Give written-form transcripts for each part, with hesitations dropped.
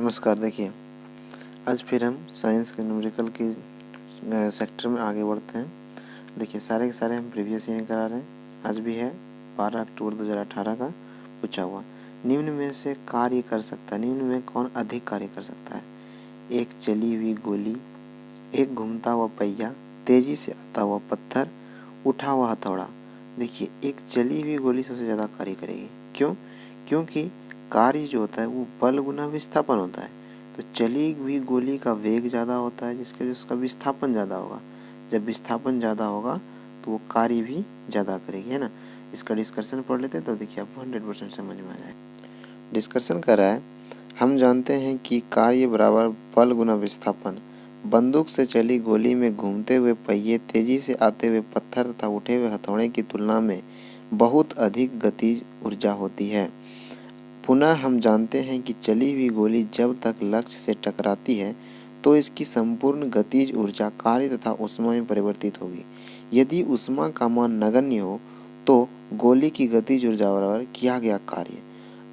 नमस्कार। देखिए, आज फिर हम साइंस के न्यूमेरिकल की सेक्टर में आगे बढ़ते हैं। देखिए, सारे के सारे हम प्रीवियस ईयर करा रहे हैं। आज भी है 12 अक्टूबर 2018 का पूछा हुआ। निम्न में से कार्य कर सकता है, निम्न में कौन अधिक कार्य कर सकता है? एक चली हुई गोली, एक घूमता हुआ पहिया, तेजी से आता हुआ पत्थर, उठा हुआ हथौड़ा। देखिए, एक चली हुई गोली सबसे ज़्यादा कार्य करेगी। क्यों? क्योंकि कार्य जो होता है वो बल गुना विस्थापन होता है। तो चली हुई गोली का वेग ज़्यादा होता है, जिसके वजह उसका विस्थापन ज़्यादा होगा। जब विस्थापन ज़्यादा होगा तो वो कार्य भी ज़्यादा करेगी, है ना। इसका डिस्कशन पढ़ लेते हैं तो देखिए आपको 100% समझ में आ जाएगा। डिस्कशन कर रहा है, हम जानते हैं कि कार्य बराबर बल गुना विस्थापन। बंदूक से चली गोली में घूमते हुए पहिए, तेजी से आते हुए पत्थर तथा उठे हुए हथौड़े की तुलना में बहुत अधिक गतिज ऊर्जा होती है। पुनः हम जानते हैं कि चली हुई गोली जब तक लक्ष्य से टकराती है तो इसकी संपूर्ण गतिज ऊर्जा कार्य तथा ऊष्मा में परिवर्तित होगी। यदि ऊष्मा का मान नगण्य हो तो गोली की गतिज ऊर्जा बराबर किया गया कार्य।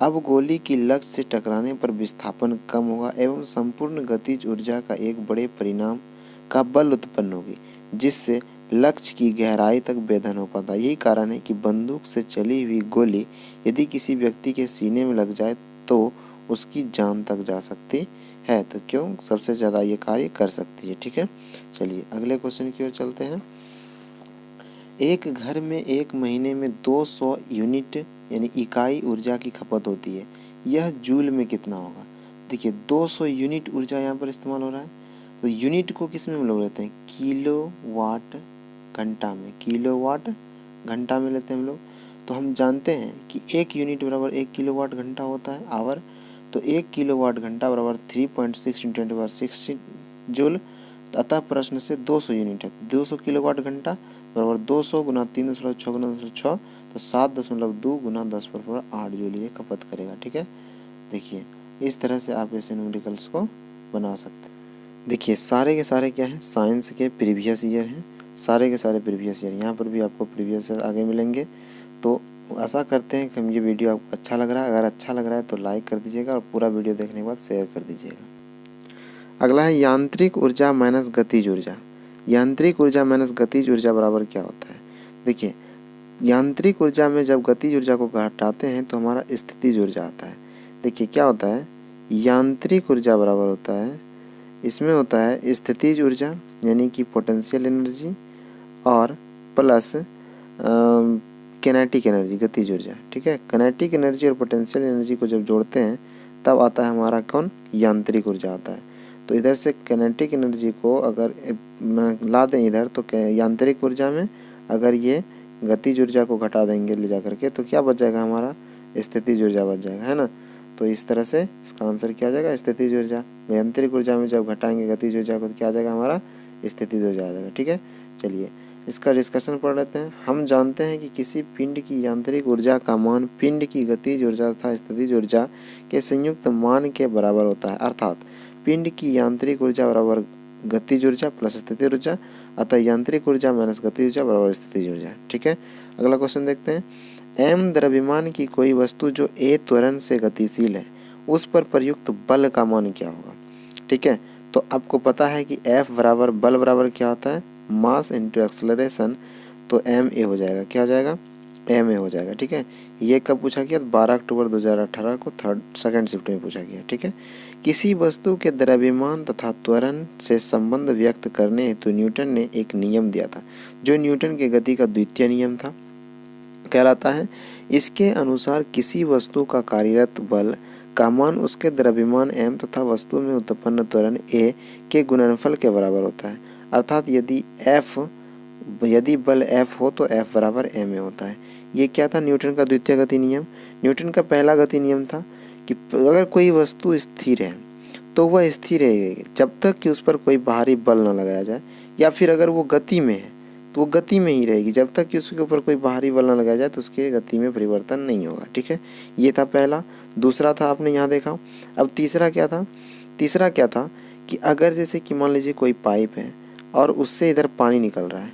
अब गोली की लक्ष्य से टकराने पर विस्थापन कम होगा एवं संपूर्ण गतिज ऊर्जा का एक बड़े परिणाम का बल उत्पन्न होगी, जिससे लक्ष्य की गहराई तक भेदन हो पाता है। यही कारण है कि बंदूक से चली हुई गोली यदि किसी व्यक्ति के सीने में लग जाए तो उसकी जान तक जा सकती है। तो क्यों? सबसे ज़्यादा ये कार्य कर सकती है। ठीक है, चलिए अगले क्वेश्चन की ओर चलते हैं। एक घर में एक महीने में 200 यूनिट यानी इकाई ऊर्जा की खपत होती है। यह जूल में कितना होगा? देखिए, 200 यूनिट ऊर्जा यहाँ पर इस्तेमाल हो रहा है। तो यूनिट को किस में हम लोग लेते हैं? किलो वाट घंटा में। किलो वाट घंटा में लेते हैं हम लोग। तो हम जानते हैं कि 1 यूनिट बराबर 1 किलो वाट घंटा होता है, आवर। तो 1 किलो वाट घंटा बराबर 3.6 × 10⁻⁶ जूल। अतः प्रश्न से 200 यूनिट है। 200 किलो वाट घंटा बराबर 200 गुना 3.6 गुना 6, तो 7.2 गुना 10⁻8 जूल ये खपत करेगा। ठीक है, देखिए इस तरह से आप ऐसे न्यूमेरिकल्स को बना सकते हैं। देखिए, सारे के सारे क्या हैं? साइंस के प्रीवियस ईयर हैं। सारे के सारे प्रीवियस ईयर, यहाँ पर भी आपको प्रीवियस ईयर आगे मिलेंगे। तो आशा करते हैं कि ये वीडियो आपको अच्छा लग रहा है। अगर अच्छा लग रहा है तो लाइक कर दीजिएगा और पूरा वीडियो देखने के बाद शेयर कर दीजिएगा। अगला है यांत्रिक ऊर्जा माइनस गतिज ऊर्जा। यांत्रिक ऊर्जा माइनस गतिज ऊर्जा बराबर क्या होता है? देखिए, यांत्रिक ऊर्जा में जब गतिज ऊर्जा को घटाते हैं तो हमारा स्थितिज ऊर्जा आता है। देखिए क्या होता है, यांत्रिक ऊर्जा बराबर होता है, इसमें होता है स्थितिज ऊर्जा यानी कि पोटेंशियल एनर्जी और प्लस किनेटिक एनर्जी गतिज ऊर्जा। ठीक है, किनेटिक एनर्जी और पोटेंशियल एनर्जी को जब जोड़ते हैं तब आता है हमारा कौन? यांत्रिक ऊर्जा आता है। तो इधर से किनेटिक एनर्जी को अगर ला दें इधर, तो यांत्रिक ऊर्जा में अगर ये गतिज ऊर्जा को घटा देंगे ले जा करके, तो क्या बच जाएगा? हमारा स्थितिज ऊर्जा बच जाएगा, है ना। तो इस तरह से इसका आंसर क्या आ जाएगा? स्थितिज ऊर्जा। यांत्रिक ऊर्जा में जब घटाएंगे गतिज ऊर्जा को तो क्या आ जाएगा? हमारा स्थितिज ऊर्जा आ जाएगा। ठीक है, चलिए इसका डिस्कशन पढ़ लेते हैं। हम जानते हैं कि किसी पिंड की यांत्रिक ऊर्जा का मान पिंड की गतिज ऊर्जा तथा स्थितिज ऊर्जा के संयुक्त मान के बराबर होता है। अर्थात पिंड की यांत्रिक ऊर्जा बराबर गतिज ऊर्जा प्लस स्थितिज ऊर्जा, अतः यांत्रिक ऊर्जा माइनस गतिज ऊर्जा बराबर स्थितिज ऊर्जा। ठीक है, अगला क्वेश्चन देखते हैं। m द्रव्यमान की कोई वस्तु जो a त्वरण से गतिशील है, उस पर प्रयुक्त बल का मान क्या होगा? ठीक है, तो आपको पता है कि F बराबर बल बराबर क्या होता है? Mass into acceleration. तो ma हो जाएगा, क्या हो जाएगा? ma हो जाएगा। ठीक है, ये कब पूछा गया? 12 अक्टूबर 2018 को सेकंड शिफ्ट में पूछा गया। ठीक है, किसी वस्तु के द्रव्यमान तथा त्वरण से संबंध व्यक्त करने हेतु न्यूटन ने एक नियम दिया था, जो न्यूटन के गति का द्वितीय नियम था, कहलाता है। इसके अनुसार किसी वस्तु का कार्यरत बल का मान उसके द्रव्यमान m तथा वस्तु में उत्पन्न त्वरण a के गुणनफल के बराबर होता है। अर्थात यदि बल F हो तो F बराबर ma होता है। ये क्या था? न्यूटन का द्वितीय गति नियम। न्यूटन का पहला गति नियम था कि अगर कोई वस्तु स्थिर है तो वह स्थिर रहेगी जब तक कि उस पर कोई बाहरी बल न लगाया जाए, या फिर अगर वो गति में है तो वो गति में ही रहेगी जब तक कि उसके ऊपर कोई बाहरी बल न लगाया जाए, तो उसके गति में परिवर्तन नहीं होगा। ठीक है, ये था पहला। दूसरा था, आपने यहाँ देखा। अब तीसरा क्या था? तीसरा क्या था कि अगर जैसे कि मान लीजिए कोई पाइप है और उससे इधर पानी निकल रहा है,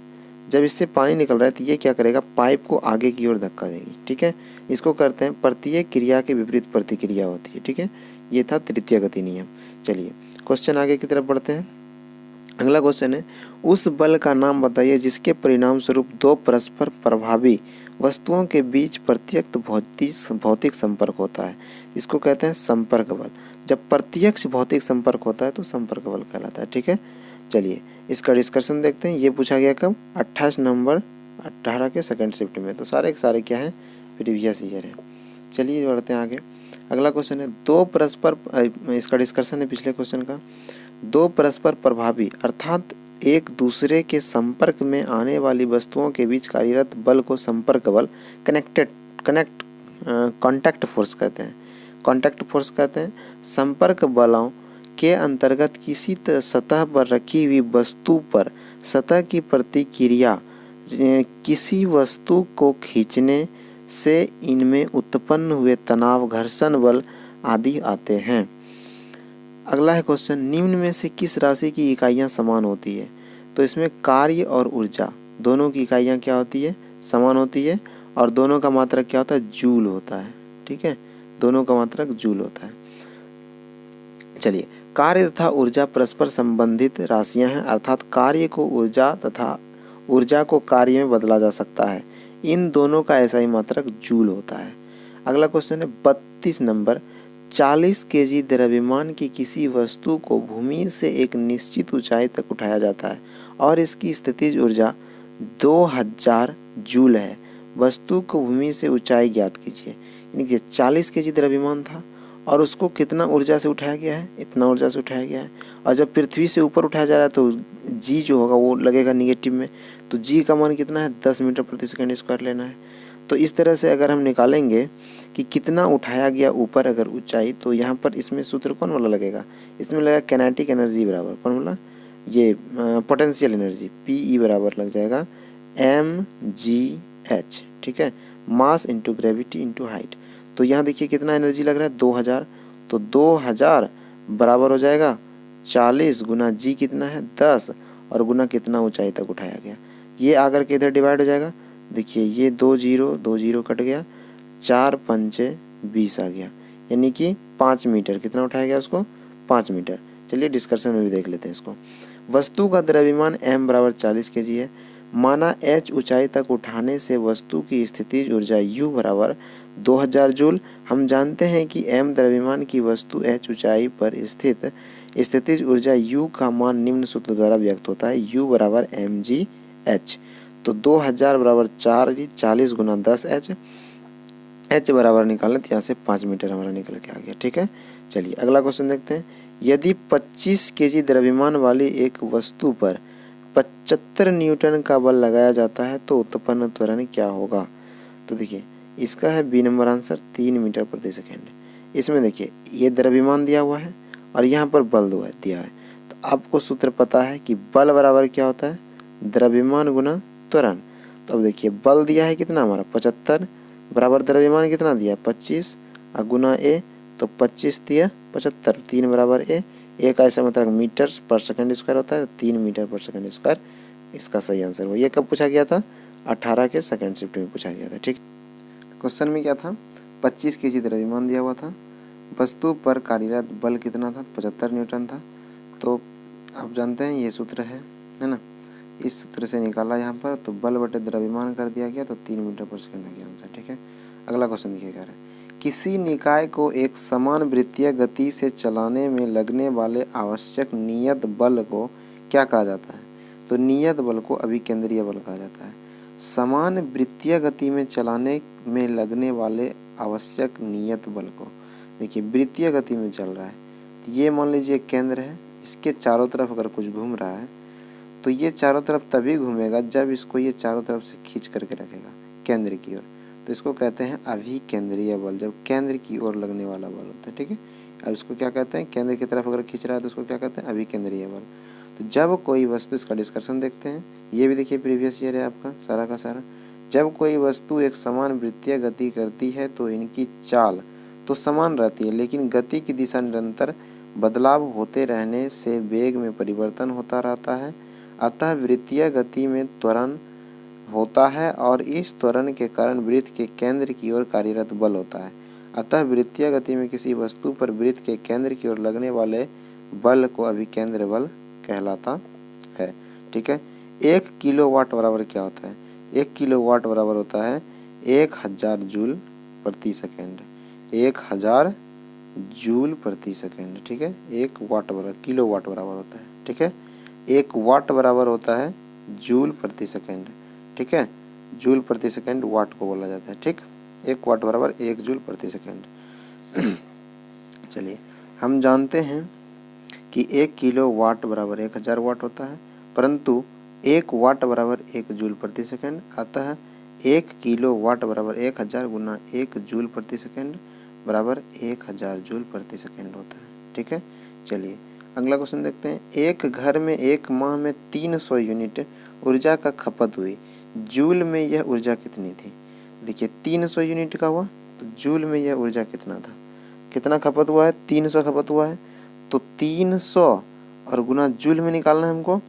जब इससे पानी निकल रहा है तो ये क्या करेगा? पाइप को आगे की ओर धक्का देगी। ठीक है, इसको करते हैं प्रत्येक क्रिया के विपरीत प्रतिक्रिया होती है। ठीक है, ये था तृतीय गति नियम। चलिए क्वेश्चन आगे की तरफ बढ़ते हैं। अगला क्वेश्चन है, उस बल का नाम बताइए जिसके परिणाम स्वरूप दो परस्पर प्रभावी वस्तुओं के बीच प्रत्यक्ष भौतिक संपर्क होता है। इसको कहते हैं संपर्क बल। जब प्रत्यक्ष भौतिक संपर्क होता है तो संपर्क बल कहलाता है। ठीक है, चलिए इसका डिस्कशन देखते हैं। ये पूछा गया कब? 28 नवंबर 18 के सेकंड शिफ्ट में। तो सारे के सारे क्या है? प्रीवियस ईयर है। चलिए बढ़ते हैं आगे। अगला क्वेश्चन है, दो परस्पर, इसका डिस्कशन है पिछले क्वेश्चन का। दो परस्पर प्रभावी अर्थात एक दूसरे के संपर्क में आने वाली वस्तुओं के बीच कार्यरत बल को संपर्क बल कॉन्टैक्ट फोर्स कहते हैं। कॉन्टैक्ट फोर्स कहते हैं। संपर्क बलों के अंतर्गत किसी सतह पर रखी हुई वस्तु पर सतह की प्रतिक्रिया किसी वस्तु को खींचने से इनमें उत्पन्न हुए तनाव, घर्षण बल आदि आते हैं। अगला है क्वेश्चन, निम्न में से किस राशि की इकाइयां समान होती है? तो इसमें कार्य और ऊर्जा दोनों की इकाइयां क्या होती है? समान होती है। और दोनों का मात्रक क्या होता है? जूल होता है। ठीक है, दोनों का मात्रक जूल होता है। चलिए, कार्य तथा ऊर्जा परस्पर संबंधित राशियां हैं, अर्थात कार्य को ऊर्जा तथा ऊर्जा को कार्य में बदला जा सकता है। इन दोनों का ऐसा ही मात्रक जूल होता है। अगला क्वेश्चन है 32 नंबर, 40 केजी द्रव्यमान की किसी वस्तु को भूमि से एक निश्चित ऊंचाई तक उठाया जाता है और इसकी स्थितिज ऊर्जा 2000 जूल है। वस्तु को भूमि से ऊंचाई ज्ञात कीजिए। यानी कि 40 केजी द्रव्यमान था और उसको कितना ऊर्जा से उठाया गया है? इतना ऊर्जा से उठाया गया है। और जब पृथ्वी से ऊपर उठाया जा रहा है तो जी जो होगा वो लगेगा निगेटिव में। तो जी का मान कितना है? 10 मीटर प्रति सेकंड स्क्वायर लेना है। तो इस तरह से अगर हम निकालेंगे कि कितना उठाया गया ऊपर अगर ऊंचाई, तो यहाँ पर इसमें सूत्र कौन वाला लगेगा? इसमें लगेगा काइनेटिक एनर्जी बराबर कौन वाला? ये पोटेंशियल एनर्जी PE बराबर लग जाएगा mgh। ठीक है, mass into gravity into height. तो यहाँ देखिए कितना एनर्जी लग रहा है? 2000। तो 2000 बराबर हो जाएगा 40 गुना जी कितना है? 10 और गुना कितना ऊंचाई तक उठाया गया। ये आकर के इधर डिवाइड हो जाएगा। देखिए ये 2 0 कट गया, 4 पंचे 20 आ गया, यानी कि 5 मीटर। कितना उठाया गया उसको? 5 मीटर। चलिए डिस्कशन में भी देख लेते हैं इसको। वस्तु का द्रव्यमान m बराबर 40 kg है। माना h ऊंचाई तक उठाने से वस्तु की स्थितिज ऊर्जा U बराबर 2000 जूल। हम जानते हैं कि m द्रव्यमान की वस्तु h ऊंचाई पर स्थित स्थितिज ऊर्जा U का मान निम्न सूत्र द्वारा व्यक्त होता है, U बराबर mgh। तो 2000 बराबर 40 गुना 10h, h बराबर निकालें तो यहाँ से 5 मीटर हमारा निकल के आ गया। ठीक है, चलिए अगला क्वेश्चन देखते हैं। यदि 25 केजी द्रव्यमान वाली एक वस्तु पर 75 न्यूटन का बल लगाया जाता है तो उत्पन्न त्वरण क्या होगा? तो देखिए इसका है बी नंबर आंसर, 3 मीटर प्रति सेकेंड। इसमें देखिए ये द्रव्यमान दिया हुआ है और यहाँ पर बल दिया है। तो आपको सूत्र पता है कि बल बराबर क्या होता है? द्रव्यमान गुना त्वरण। तो अब देखिए बल दिया है कितना हमारा? 75 बराबर द्रव्यमान कितना दिया? 25 और गुना ए, तो 25 दिया 75, 3 बराबर ए का ऐसा मतलब मीटर पर सेकंड स्क्वायर होता है, तो 3 मीटर पर सेकंड स्क्वायर इसका सही आंसर हुआ। ये कब पूछा गया था? 18 के सेकंड शिफ्ट में पूछा गया था। ठीक, क्वेश्चन में क्या था? 25 केजी द्रव्यमान दिया हुआ था, वस्तु पर कार्यरत बल कितना था? 75 न्यूटन था। तो आप जानते हैं ये सूत्र है ना, इस सूत्र से निकाला यहाँ पर, तो बल बटे द्रव्यमान कर दिया गया, तो 3 मीटर पर सेकंड आ गया आंसर। ठीक है, अगला क्वेश्चन देखिए कह रहा है, किसी निकाय को एक समान वृत्तीय गति से चलाने में लगने वाले आवश्यक नियत बल को क्या कहा जाता है? तो नियत बल को अभिकेंद्रीय बल कहा जाता है। समान वृत्तीय गति में चलाने में लगने वाले आवश्यक नियत बल को, देखिए वृत्तीय गति में चल रहा है, तो ये मान लीजिए केंद्र है, इसके चारों तरफ अगर कुछ घूम रहा है तो ये चारों तरफ तभी घूमेगा जब इसको ये चारों तरफ से खींच करके रखेगा केंद्र की ओर, तो इसको कहते हैं अभिकेंद्रीय बल, जब केंद्र की ओर लगने वाला बल होता है। ठीक है, अब इसको क्या कहते हैं? केंद्र की तरफ अगर खींच रहा है तो उसको क्या कहते हैं? अभिकेंद्रीय बल। तो जब कोई वस्तु, इसका डिस्कशन देखते हैं, ये भी देखिए प्रीवियस ईयर है आपका सारा का सारा। जब कोई वस्तु एक समान वृत्तीय गति करती है तो इनकी चाल तो समान रहती है, लेकिन गति की दिशा निरंतर बदलाव होते रहने से वेग में परिवर्तन होता रहता है। अतः वृत्तीय गति में त्वरण होता है और इस त्वरण के कारण वृत्त के केंद्र की ओर कार्यरत बल होता है। अतः वृत्तीय गति में किसी वस्तु पर वृत्त के केंद्र की ओर लगने वाले बल को अभिकेंद्र बल कहलाता है। ठीक है, 1 किलोवाट बराबर क्या होता है? 1 किलोवाट बराबर होता है 1000 जूल प्रति सेकेंड। 1000 जूल प्रति सेकेंड। ठीक है, 1 वाट बराबर किलोवाट बराबर होता है। ठीक है, 1 वाट बराबर होता है जूल प्रति सेकेंड। ठीक है, जूल प्रति सेकेंड वाट को बोला जाता है। ठीक, 1 वाट बराबर 1 जूल प्रति सेकेंड। चलिए, हम जानते हैं कि 1 किलो वाट बराबर 1000 वाट होता है, परंतु 1 वाट बराबर 1 जूल प्रति सेकेंड। अतः 1 किलो वाट बराबर 1000 गुना 1 जूल प्रति सेकेंड बराबर 1000 जूल प्रति सेकेंड होता है। ठीक है, चलिए अगला क्वेश्चन देखते हैं। एक घर में एक माह में 300 यूनिट ऊर्जा का खपत हुई, जूल में यह ऊर्जा कितनी थी? देखिए 300 यूनिट का हुआ तो जूल में यह ऊर्जा कितना था? कितना खपत हुआ है? 300 खपत हुआ है, तो 300 और गुना जूल में निकालना है हमको।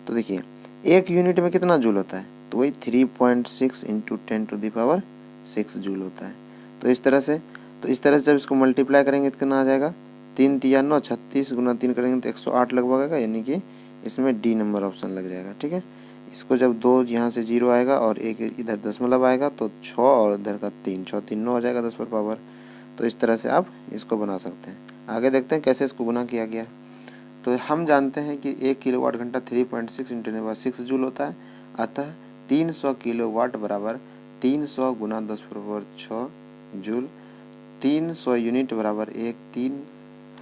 तो देखिए 1 यूनिट में कितना जूल होता है? तो वही 3.6 इंटू 10⁻6 जूल होता है। तो इस तरह से जब इसको मल्टीप्लाई करेंगे तो कितना आ जाएगा? 3 तिया 9, 36 गुना 3 करेंगे तो 108 लगभग आएगा, यानी कि इसमें डी नंबर ऑप्शन लग जाएगा। ठीक है, इसको जब 2 यहाँ से 0 आएगा और 1 इधर दशमलव आएगा तो 6 और इधर का 3, 6 3 9 हो जाएगा 10 पर पावर। तो इस तरह से आप इसको बना सकते हैं। आगे देखते हैं कैसे इसको गुना किया गया। तो हम जानते हैं कि 1 किलोवाट घंटा 3.6 इंटू 10⁻6 जूल होता है। अतः 300 किलोवाट बराबर 300 गुना 10⁻6 जूल। 300 यूनिट बराबर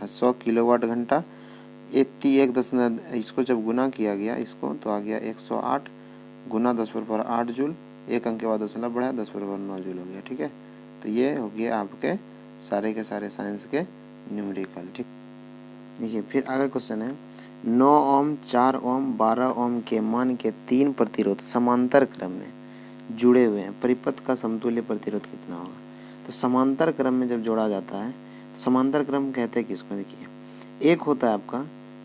100 किलोवाट घंटा। इसको जब गुना किया गया इसको तो आ गया 108 गुना 10⁻8 जूल। 1 अंक के बाद दशमलव बढ़ा 10⁻9 जूल हो गया। ठीक है, तो ये हो गया आपके सारे के सारे साइंस के न्यूमेरिकल। ठीक, देखिए फिर आगे क्वेश्चन है 9 ओम 4 ओम 12 ओम के मान के 3 प्रतिरोध समांतर क्रम में जुड़े हुए हैं, परिपथ का समतुल्य प्रतिरोध कितना होगा? तो समांतर क्रम में जब जोड़ा जाता है, समांतर क्रम कहते हैं किसको? देखिए एक होता है आपका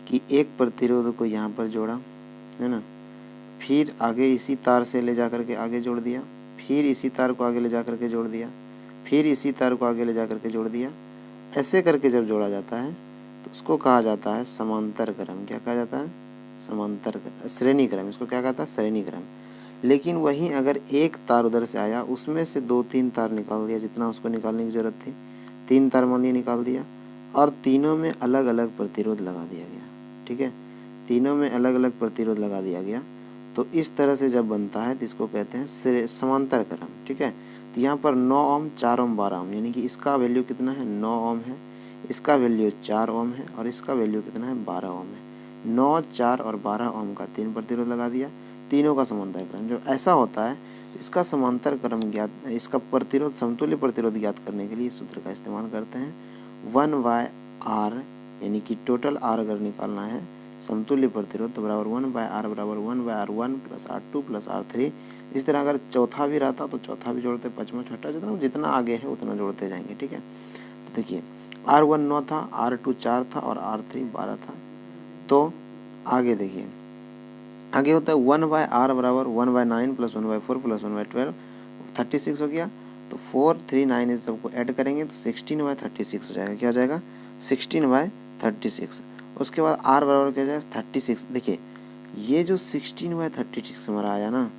कि एक प्रतिरोध को यहाँ पर जोड़ा है ना, फिर आगे इसी तार से ले जा करके आगे जोड़ दिया, फिर इसी तार को आगे ले जा करके जोड़ दिया, फिर इसी तार को आगे ले जा करके जोड़ दिया। ऐसे करके जब जोड़ा जाता है तो उसको कहा जाता है समांतर क्रम। क्या कहा जाता है? समांतर श्रेणी क्रम। इसको क्या कहता है? श्रेणी क्रम। लेकिन वहीं अगर एक तार उधर से आया, उसमें से 2-3 तार निकाल दिया, जितना उसको निकालने की जरूरत थी, 3 तार मान लिया निकाल दिया, और तीनों में अलग अलग प्रतिरोध लगा दिया गया। ठीक है, तीनों में अलग अलग प्रतिरोध लगा दिया गया, तो इस तरह से जब बनता है तो इसको कहते हैं समांतर क्रम। ठीक है, तो यहाँ पर 9 ओम 4 ओम 12 ओम, यानी कि इसका वैल्यू कितना है? 9 ओम है, इसका वैल्यू 4 ओम है, और इसका वैल्यू कितना है? 12 ओम है। 9, 4 और 12 ओम का 3 प्रतिरोध लगा दिया, तीनों का समांतर क्रम। जब ऐसा होता है इसका समांतर क्रम ज्ञात, इसका प्रतिरोध समतुल्य प्रतिरोध ज्ञात करने के लिए इस सूत्र का इस्तेमाल करते हैं 1/r, यानी कि टोटल r अगर निकालना है समतुल्य प्रतिरोध तो बराबर 1/r बराबर 1/r1 + r2 + r3। इस तरह अगर चौथा भी रहता तो चौथा भी जोड़ते, पाँचवा छठा जितना आगे है उतना जोड़ते जाएंगे। ठीक है, तो देखिए r1 9 था, r2 4 था और r3 12 था। तो आगे देखिए आगे होता है 1/r बराबर 1/9 + 1/4 + 1/12 36 हो गया। तो 4 3 9 इस सबको ऐड करेंगे तो 16/36 हो जाएगा। क्या हो जाएगा? 16/36। उसके बाद r बराबर क्या जाएगा? 36। देखिए ये जो 16/36 हमारा आया ना,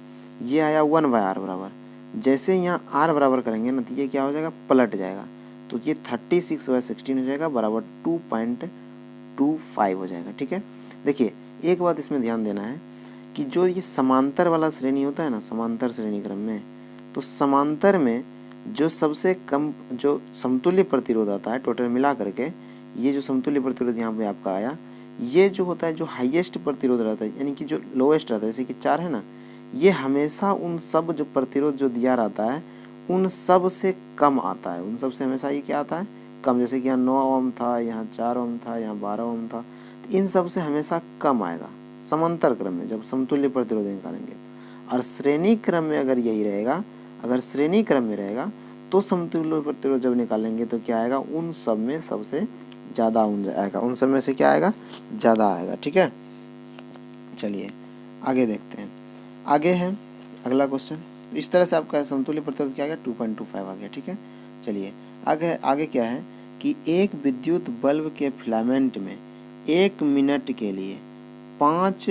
ये आया 1/r बराबर। जैसे यहाँ r बराबर करेंगे ना तो ये क्या हो जाएगा? पलट जाएगा, तो ये 36/16 हो जाएगा बराबर 2.25 हो जाएगा। ठीक है, देखिए एक बात इसमें ध्यान देना है कि जो ये समांतर वाला श्रेणी होता है ना, समांतर श्रेणी क्रम में, तो समांतर में जो सबसे कम जो समतुल्य प्रतिरोध आता है टोटल मिला करके, ये जो समतुल्य प्रतिरोध यहाँ पे आपका आया, ये जो होता है जो हाईएस्ट प्रतिरोध रहता है, यानी कि जो लोएस्ट रहता है, जैसे कि 4 है ना, ये हमेशा उन सब जो प्रतिरोध जो दिया रहता है उन सब से कम आता है। उन सब से हमेशा ये क्या आता है? कम। जैसे कि यहाँ 9 ओम था, यहाँ 4 ओम था, यहाँ 12 ओम था, तो इन सब से हमेशा कम आएगा समांतर क्रम में जब समतुल्य प्रतिरोध निकालेंगे। और श्रेणी क्रम में अगर यही रहेगा, अगर श्रेणी क्रम में रहेगा तो समतुल्य प्रतिरोध जब निकालेंगे तो क्या आएगा? उन सब में सबसे ज़्यादा आएगा, उन सब में से क्या आएगा? ज़्यादा आएगा। ठीक है, चलिए आगे देखते हैं। आगे है अगला क्वेश्चन। इस तरह से आपका समतुल्य प्रतिरोध क्या आ गया? 2.25 आ गया। ठीक है, चलिए आगे आगे क्या है कि एक विद्युत बल्ब के फिलामेंट में 1 मिनट के लिए 5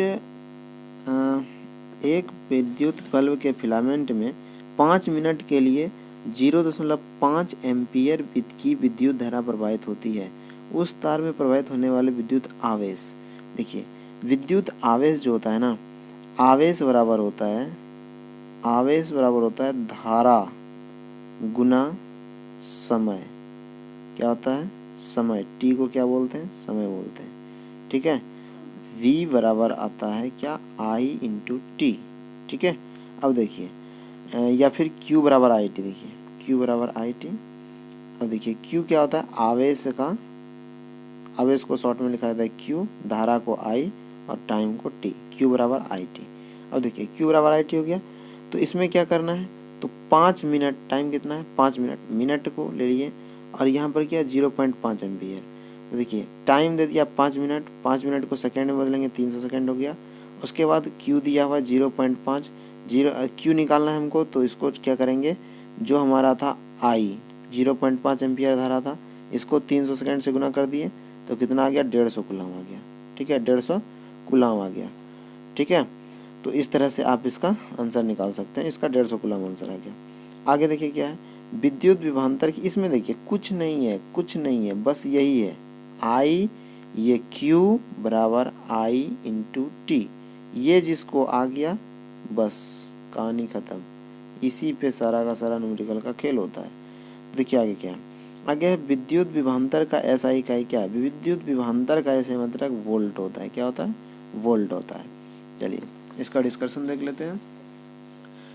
एक विद्युत बल्ब के फिलामेंट में 5 मिनट के लिए 0.5 एम्पीयर की विद्युत धारा प्रवाहित होती है। उस तार में प्रवाहित होने वाले विद्युत आवेश, देखिए विद्युत आवेश जो होता है ना, आवेश बराबर होता है धारा गुना समय। क्या होता है? समय। टी को क्या बोलते हैं? समय बोलते हैं। ठीक है। V बराबर आता है क्या? I into T. ठीक है। अब देखिए या फिर Q बराबर आई टी। देखिए Q बराबर आई टी। अब देखिए Q क्या होता है? आवेश को शॉर्ट में लिखा जाता है Q, धारा को I और टाइम को T। Q बराबर आई टी। अब देखिए Q बराबर आई टी हो गया, तो इसमें क्या करना है? तो 5 मिनट, टाइम कितना है? 5 मिनट, मिनट को ले लिए और यहाँ पर क्या 0.5 एम्पीयर। तो देखिए टाइम दे दिया 5 मिनट, 5 मिनट को सेकंड में बदलेंगे 300 सेकंड हो गया। उसके बाद Q दिया हुआ 0.5, Q निकालना है हमको, तो इसको क्या करेंगे, जो हमारा था I 0.5 एम्पीयर धारा था, इसको 300 सेकंड से गुना कर दिए तो कितना आ गया? 150 कूलम आ गया। ठीक है, 150 कूलम आ गया। ठीक है, तो इस तरह से आप इसका आंसर निकाल सकते हैं। इसका 150 कूलम आंसर आ गया। आगे देखिए क्या है, विद्युत विभवांतर की, इसमें देखिए कुछ नहीं है, बस यही है I, ये Q बराबर I इंटू टी। ये जिसको आ गया बस कहानी खत्म। इसी पे सारा का सारा न्यूमेरिकल का खेल होता है। देखिए आगे क्या है, आगे है विद्युत विभवांतर का SI इकाई क्या है? विद्युत विभवांतर का SI मतलब वोल्ट होता है। क्या होता है? वोल्ट होता है। चलिए इसका डिस्कशन देख लेते हैं।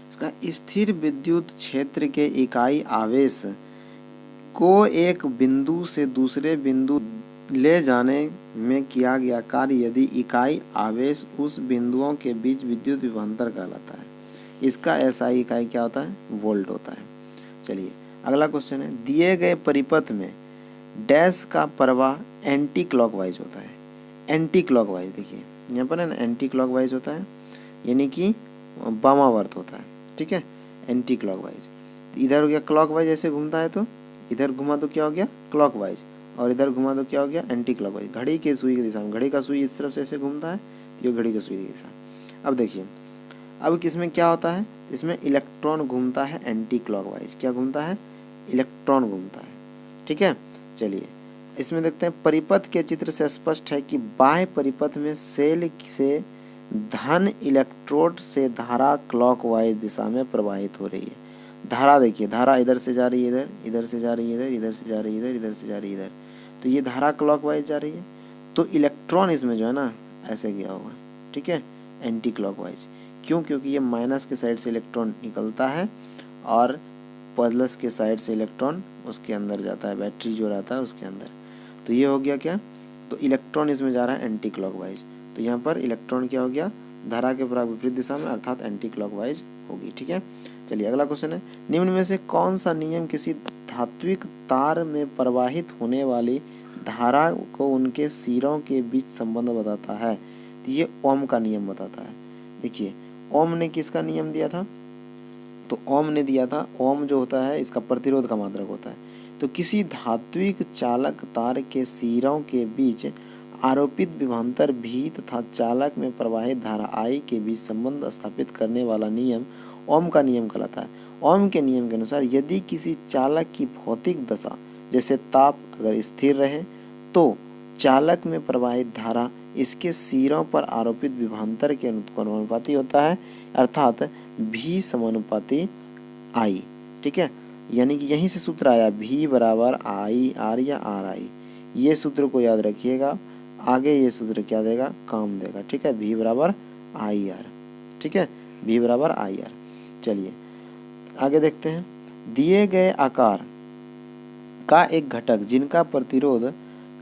इसका स्थिर विद्युत क्षेत्र के इकाई आवेश को एक बिंदु से दूसरे बिंदु ले जाने में किया गया कार्य यदि इकाई आवेश उस बिंदुओं के बीच विद्युत विभवांतर कहलाता है। इसका SI इकाई क्या होता है? वोल्ट होता है। चलिए अगला क्वेश्चन है, दिए गए परिपथ में डैश का प्रवाह एंटी क्लॉकवाइज होता है। एंटी क्लॉकवाइज, देखिए यहाँ पर है ना एंटी क्लॉकवाइज होता है, यानी कि वामावर्त होता है। ठीक है, एंटी क्लॉकवाइज। इधर हो गया क्लॉकवाइज, ऐसे घूमता है तो इधर घुमा तो क्या हो गया? क्लॉकवाइज, और इधर घुमा तो क्या हो गया? Anti clockwise. घड़ी के सुई की दिशा में, घड़ी का सुई इस तरफ से ऐसे घूमता है तो ये घड़ी की सुई की दिशा। अब देखिए अब किसमें क्या होता है? इसमें इलेक्ट्रॉन घूमता है एंटी क्लॉकवाइज। क्या घूमता है? इलेक्ट्रॉन घूमता है। ठीक है, चलिए इसमें देखते हैं, परिपथ के चित्र से स्पष्ट है कि बाह्य परिपथ में सेल से धन इलेक्ट्रोड से धारा क्लॉकवाइज दिशा में प्रवाहित हो रही है। धारा देखिए, धारा इधर से जा रही है इधर, इधर से जा रही है इधर, इधर से जा रही है इधर, इधर से जा रही है इधर, तो ये धारा क्लॉकवाइज जा रही है। तो इलेक्ट्रॉन इसमें जो है ना ऐसे गया होगा। ठीक है, एंटी क्लॉकवाइज। क्यों? क्योंकि ये माइनस के साइड से इलेक्ट्रॉन निकलता है और प्लस के साइड से इलेक्ट्रॉन उसके अंदर जाता है, बैटरी जो रहता है उसके अंदर। तो ये हो गया क्या? तो इलेक्ट्रॉन इसमें जा रहा है एंटी क्लॉकवाइज। तो यहाँ पर इलेक्ट्रॉन क्या हो गया? धारा के विपरीत दिशा में, अर्थात एंटी क्लॉकवाइज होगी। ठीक है, चलिए अगला क्वेश्चन है, निम्न में से कौन सा नियम किसी धात्विक तार में प्रवाहित होने वाली धारा को उनके सिरों के बीच संबंध बताता है? तो ये ओम का नियम बताता है। देखिए ओम ने किसका नियम दिया था? तो ओम ने दिया था, ओम जो होता है इसका प्रतिरोध का मात्रक होता है। तो किसी धात्विक चालक तार के सिरों के बीच आरोपित विभवांतर भी तथा चालक में प्रवाहित धारा I के बीच संबंध स्थापित करने वाला नियम ओम का नियम कहलाता है। ओम के नियम के अनुसार यदि किसी चालक की भौतिक दशा जैसे ताप अगर स्थिर रहे तो चालक में प्रवाहित धारा इसके सिरों पर आरोपित विभवांतर के अनुपाती होता है, अर्थात V समानुपाती I। ठीक है, यानी कि यहीं से सूत्र आया V बराबर I R या RI। ये सूत्र को याद रखिएगा, आगे ये सूत्र क्या देगा? काम देगा। ठीक है, V बराबर IR। ठीक है, V बराबर IR। चलिए आगे देखते हैं, दिए गए आकार का एक घटक जिनका प्रतिरोध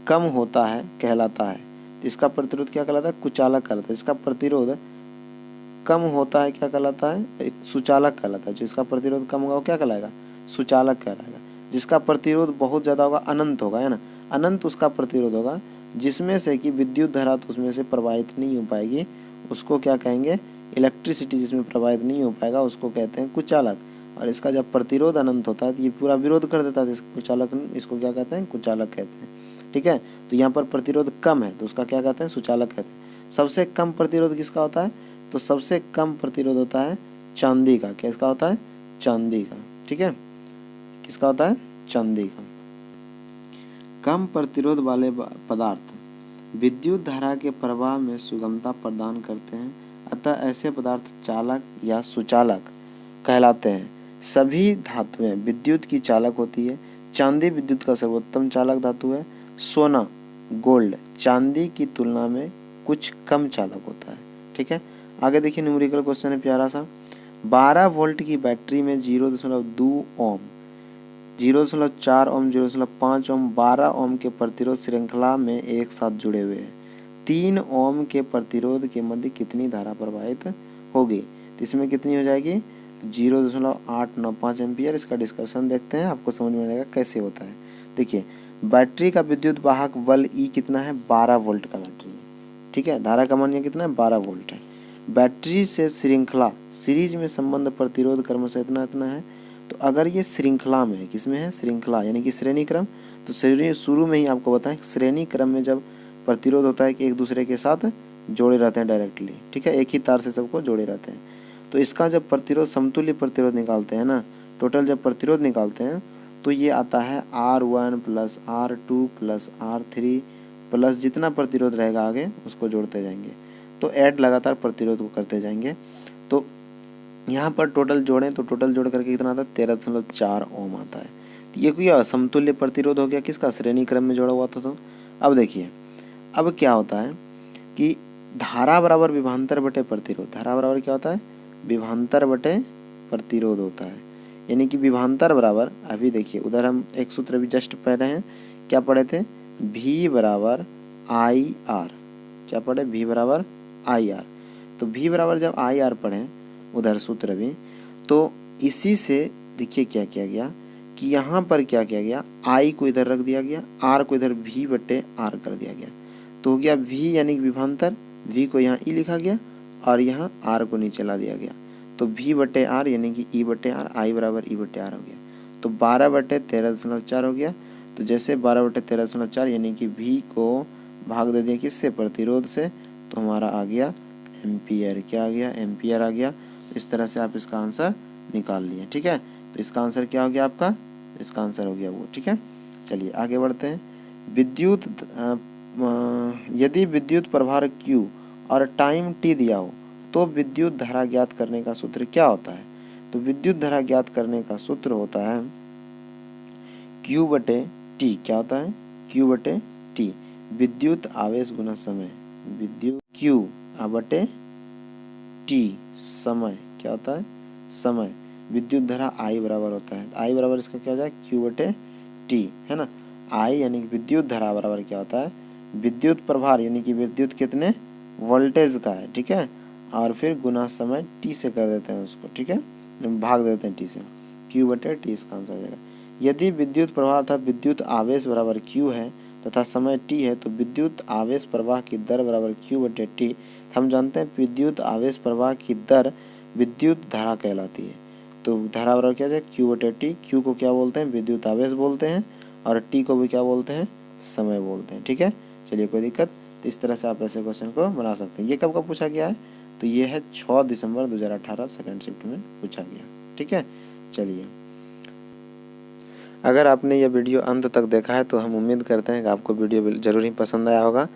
कम होता है कहलाता है। इसका प्रतिरोध क्या कहलाता है? कुचालक कहलाता है। इसका प्रतिरोध कम होता है क्या कहलाता है? एक सुचालक कहलाता है। जिसका प्रतिरोध कम होगा वो क्या कहलाएगा? सुचालक कहलाएगा। जिसका प्रतिरोध बहुत ज़्यादा होगा अनंत होगा, है ना, अनंत उसका प्रतिरोध होगा, जिसमें से कि विद्युत धारा तो उसमें से प्रवाहित नहीं हो पाएगी, उसको क्या कहेंगे? इलेक्ट्रिसिटी जिसमें प्रवाहित नहीं हो पाएगा उसको कहते हैं कुचालक। और इसका जब प्रतिरोध अनंत होता है तो ये पूरा विरोध कर देता है, इसको क्या कहते हैं, कुचालक कहते हैं। ठीक है, तो यहाँ पर प्रतिरोध कम है तो उसका क्या कहते हैं, सुचालक कहते हैं। सबसे कम प्रतिरोध किसका होता है, तो सबसे कम प्रतिरोध होता है चांदी का। किसका होता है, चांदी का। ठीक है, किसका होता है, चांदी का। कम प्रतिरोध वाले पदार्थ विद्युत धारा के प्रवाह में सुगमता प्रदान करते हैं, अतः ऐसे पदार्थ चालक या सुचालक कहलाते हैं। सभी धातुएं विद्युत की चालक होती है। चांदी विद्युत का सर्वोत्तम चालक धातु है। सोना गोल्ड चांदी की तुलना में कुछ कम चालक होता है। ठीक है, आगे देखिए न्यूमेरिकल क्वेश्चन है प्यारा सा। 12 वोल्ट की बैटरी में 0.2 ओम, 0.4 ओम, 0.5 ओम, 12 ओम के प्रतिरोध श्रृंखला में एक साथ जुड़े हुए हैं। 3 ओम के प्रतिरोध के मध्य कितनी धारा प्रवाहित होगी, तो इसमें कितनी हो जाएगी, 0.895 एम्पियर। इसका डिस्कशन देखते हैं, आपको समझ में आ जाएगा कैसे होता है। देखिए बैटरी का विद्युत वाहक बल ई कितना है, 12 वोल्ट का बैटरी है। ठीक है, धारा का मान ये कितना है, 12 वोल्ट है। बैटरी से श्रृंखला सीरीज में संबंध प्रतिरोध क्रमशः इतना इतना है। तो अगर ये श्रृंखला में है, किसमें है, श्रृंखला यानी कि श्रेणी क्रम, तो श्रेणी शुरू में ही आपको बताएं श्रेणी क्रम में जब प्रतिरोध होता है कि एक दूसरे के साथ जोड़े रहते हैं डायरेक्टली। ठीक है, एक ही तार से सबको जोड़े रहते हैं। तो इसका जब प्रतिरोध समतुल्य प्रतिरोध निकालते हैं ना, टोटल जब प्रतिरोध निकालते हैं तो ये आता है R1 plus R2 plus R3 plus जितना प्रतिरोध रहेगा आगे उसको जोड़ते जाएंगे, तो ऐड लगातार प्रतिरोध को करते जाएंगे। तो यहाँ पर टोटल जोड़ें तो टोटल जोड़ करके कितना आता है, 13.4 ओम आता है। तो ये कोई समतुल्य प्रतिरोध हो गया, किसका, श्रेणी क्रम में जोड़ा हुआ था। तो अब देखिए अब क्या होता है कि धारा बराबर विभवांतर बटे प्रतिरोध, धारा बराबर क्या होता है, विभवांतर बटे प्रतिरोध होता है। यानी कि विभवांतर बराबर, अभी देखिए उधर हम एक सूत्र भी जस्ट पढ़ रहे हैं, क्या पढ़े थे, V बराबर आई आर, क्या पढ़े, V बराबर आई आर। तो V बराबर जब आई आर पढ़े उधर सूत्र भी, तो इसी से देखिए क्या किया गया कि यहाँ पर क्या किया गया, I को इधर रख दिया गया, R को इधर V बटे R कर दिया गया। तो हो गया V यानी विभवांतर, V को यहाँ E लिखा गया और यहाँ R को नीचे ला दिया गया। तो V बटे R यानी कि E बटे R, I बराबर E बटे R हो गया। तो 12 बटे 13.4 हो गया। तो जैसे 12 बटे 13.4 यानी कि V को भाग दे दिया किससे, प्रतिरोध से, तो हमारा आ गया एम्पियर। क्या आ गया, एम्पियर आ गया। इस तरह से आप इसका आंसर निकाल लिए। ठीक है, तो इसका आंसर क्या हो गया आपका, इसका आंसर हो गया वो। ठीक है, चलिए आगे बढ़ते हैं। विद्युत यदि विद्युत प्रभार Q और टाइम T दिया हो तो विद्युत धारा ज्ञात करने का सूत्र क्या होता है। तो विद्युत धारा ज्ञात करने का सूत्र होता है Q बटे T। क्या होता है, Q बटे T, विद्युत आवेश गुना समय, विद्युत Q बटे T समय, क्या होता है, समय। विद्युत धारा I बराबर होता है, I बराबर इसका क्या हो जाए, Q बटे T, है ना। I यानी कि विद्युत धारा बराबर क्या होता है, विद्युत प्रभार यानी कि विद्युत कितने वोल्टेज का है, ठीक है, और फिर गुना समय T से कर देते हैं उसको। ठीक है, भाग देते हैं T से, Q बटे T इसका आंसर हो जाएगा। यदि विद्युत प्रवाह अर्थात विद्युत आवेश बराबर Q है तथा समय T है तो विद्युत आवेश प्रवाह की दर बराबर Q बटे T। हम जानते हैं विद्युत आवेश प्रवाह की दर विद्युत धारा कहलाती है। तो धारा बराबर क्या है, Q बटे T। Q को क्या बोलते हैं, विद्युत आवेश बोलते हैं, और T को भी क्या बोलते हैं, समय बोलते हैं। ठीक है, चलिए कोई दिक्कत, तो इस तरह से आप ऐसे क्वेश्चन को बना सकते हैं। ये कब कब पूछा गया है, तो ये है 6 दिसंबर 2018 सेकेंड शिफ्ट में पूछा गया। ठीक है, चलिए अगर आपने ये वीडियो अंत तक देखा है तो हम उम्मीद करते हैं कि आपको वीडियो ज़रूर ही पसंद आया होगा,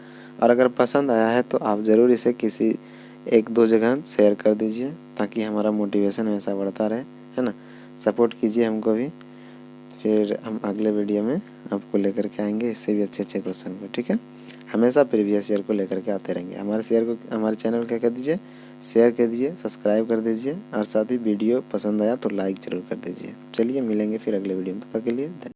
और अगर पसंद आया है तो आप ज़रूर इसे किसी 1-2 जगह शेयर कर दीजिए ताकि हमारा मोटिवेशन हमेशा बढ़ता रहे, है ना। सपोर्ट कीजिए हमको भी, फिर हम अगले वीडियो में आपको लेकर के आएंगे इससे भी अच्छे अच्छे क्वेश्चन को। ठीक है, हमेशा प्रीवियस ईयर को लेकर के आते रहेंगे। हमारे चैनल को क्या दीजिए, शेयर कर दीजिए, सब्सक्राइब कर दीजिए, और साथ ही वीडियो पसंद आया तो लाइक ज़रूर कर दीजिए। चलिए मिलेंगे फिर अगले वीडियो में, तब तक के लिए धन्यवाद।